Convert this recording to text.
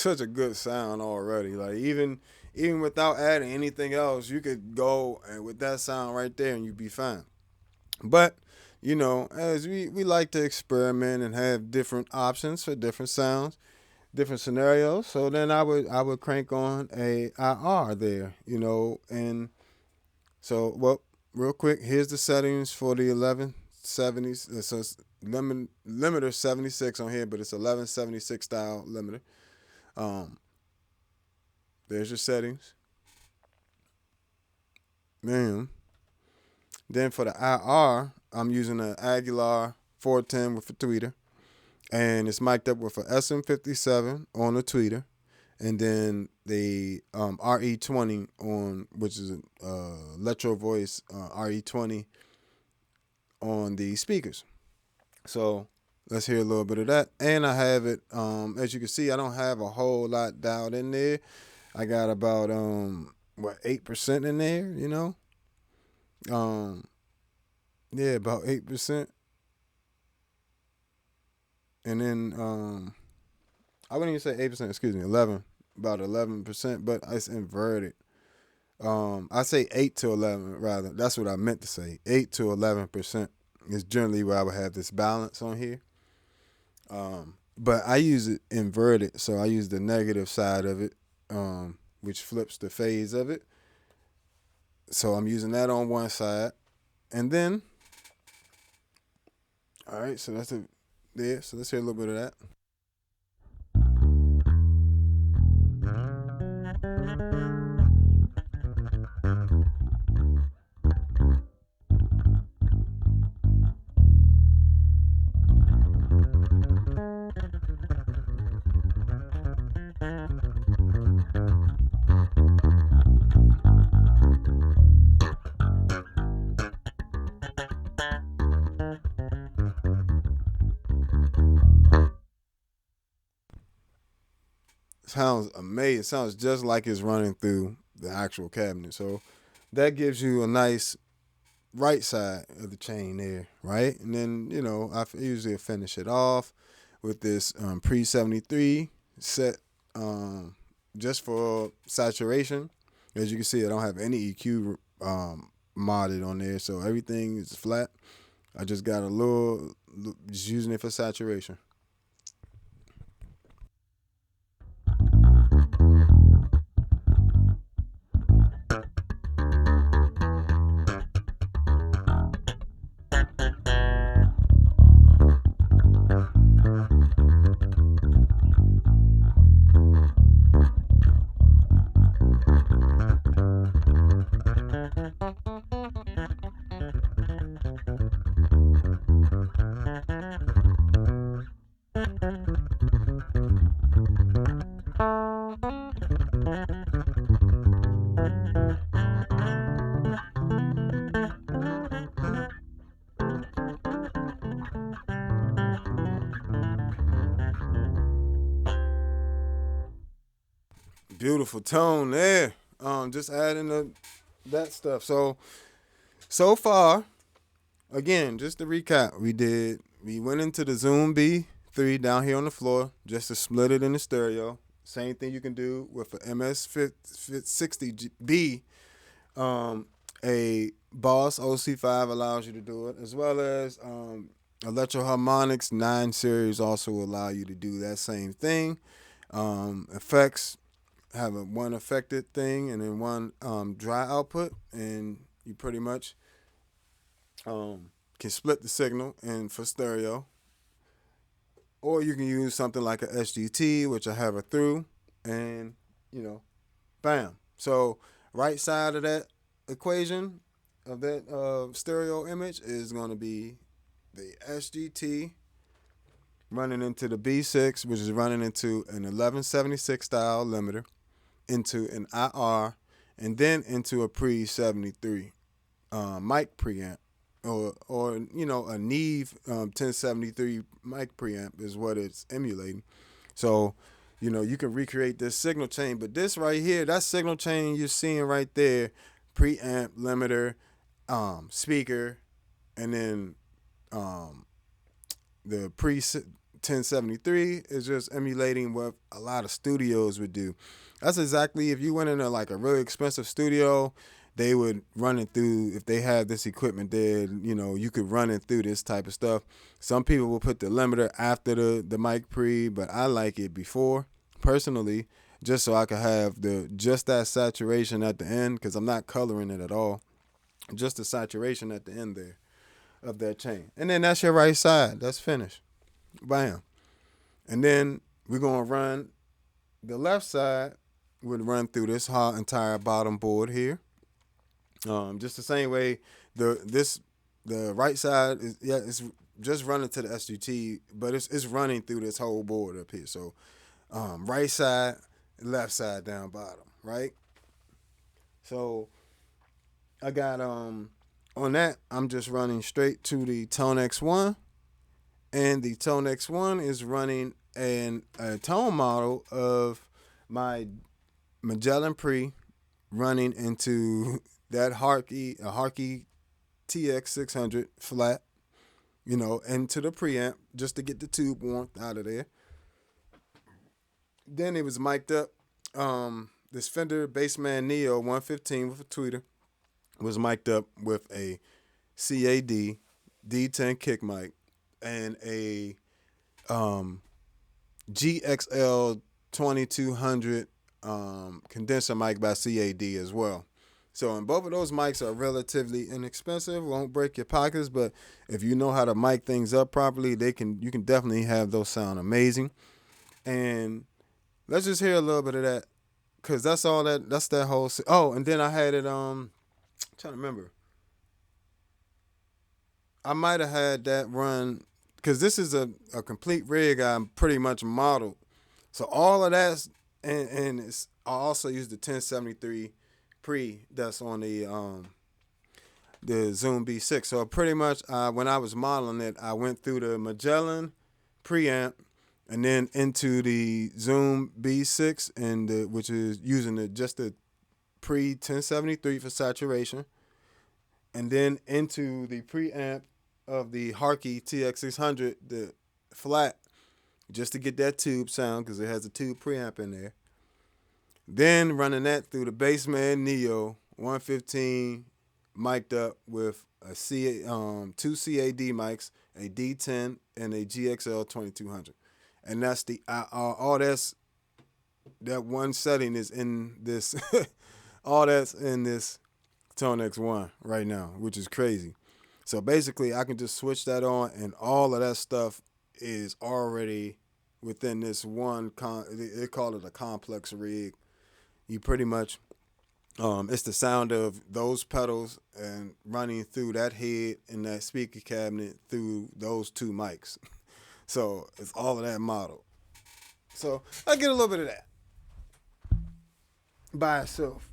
such a good sound already. Like even without adding anything else, you could go and with that sound right there and you'd be fine. But as we like to experiment and have different options for different sounds, different scenarios. So then I would crank on a IR there, and so well, real quick, here's the settings for the 1170s. So it's limiter 76 on here, but it's 1176 style limiter. Um, there's your settings, man. Then for the IR, I'm using an Aguilar 410 with a tweeter, and it's mic'd up with a SM57 on a tweeter, and then the RE20 on, which is an Electro Voice RE20 on the speakers. So let's hear a little bit of that. And I have it, as you can see, I don't have a whole lot dialed in there. I got about 8% in there, yeah, about 8%. And then I wouldn't even say 8%, excuse me, 11, about 11%, but it's inverted. I say 8 to 11 rather. That's what I meant to say. 8 to 11% is generally where I would have this balance on here. But I use it inverted, so I use the negative side of it, which flips the phase of it. So I'm using that on one side, and then, all right. So that's it there. So let's hear a little bit of that. Sounds amazing. Sounds just like it's running through the actual cabinet. So that gives you a nice right side of the chain there, right? And then I usually finish it off with this pre 73 set, just for saturation. As you can see, I don't have any EQ modded on there, so everything is flat. I just got a little, just using it for saturation. Beautiful tone there. Just adding that stuff. So far, again, just to recap, we went into the Zoom B3 down here on the floor just to split it in the stereo. Same thing you can do with a MS60B. A Boss OC5 allows you to do it, as well as Electro Harmonics 9 series also allow you to do that same thing. Effects have a one affected thing and then one dry output, and you pretty much can split the signal and for stereo, or you can use something like a SGT, which I have a through, and bam. So right side of that equation of that stereo image is going to be the SGT running into the B6, which is running into an 1176 style limiter, into an IR, and then into a pre 73 mic preamp, or a Neve 1073 mic preamp is what it's emulating. So you can recreate this signal chain, but this right here, that signal chain you're seeing right there, preamp, limiter, speaker, and then the 1073 is just emulating what a lot of studios would do. That's exactly, if you went into like a really expensive studio, they would run it through, if they had this equipment there, you know, you could run it through this type of stuff. Some people will put the limiter after the mic pre, but I like it before, personally, just so I could have just that saturation at the end, because I'm not coloring it at all. Just the saturation at the end there of that chain. And then that's your right side. That's finished. Bam. And then we're going to run the left side, would run through this whole entire bottom board here. Just the same way the right side is, yeah, it's just running to the SGT, but it's running through this whole board up here. So right side, left side, down bottom, right? So I got on that, I'm just running straight to the Tone X1, and the Tone X1 is running a tone model of my Magellan Pre running into that Harkey TX600 flat, you know, into the preamp just to get the tube warmth out of there. Then it was mic'd up. This Fender Bassman Neo 115 with a tweeter was mic'd up with a CAD D10 kick mic and a GXL 2200 condenser mic by CAD as well. So, and both of those mics are relatively inexpensive, won't break your pockets, but if you know how to mic things up properly, you can definitely have those sound amazing. And let's just hear a little bit of that, because that's that whole. Oh, and then I had it. I'm trying to remember. I might have had that run, because this is a complete rig I'm pretty much modeled. So all of that's, and I also use the 1073 pre that's on the Zoom B6. So pretty much when I was modeling it, I went through the Magellan preamp and then into the Zoom B6, and which is using just the pre 1073 for saturation, and then into the preamp of the Harkey TX600, the flat, just to get that tube sound, because it has a tube preamp in there. Then running that through the Bassman Neo 115, mic'd up with two CAD mics, a D10 and a GXL 2200, and that's all that one setting is in this. All that's in this Tone X1 right now, which is crazy. So basically, I can just switch that on, and all of that stuff is already within this one. They call it a complex rig. You pretty much, it's the sound of those pedals and running through that head and that speaker cabinet through those two mics. So it's all of that model. So I get a little bit of that by itself.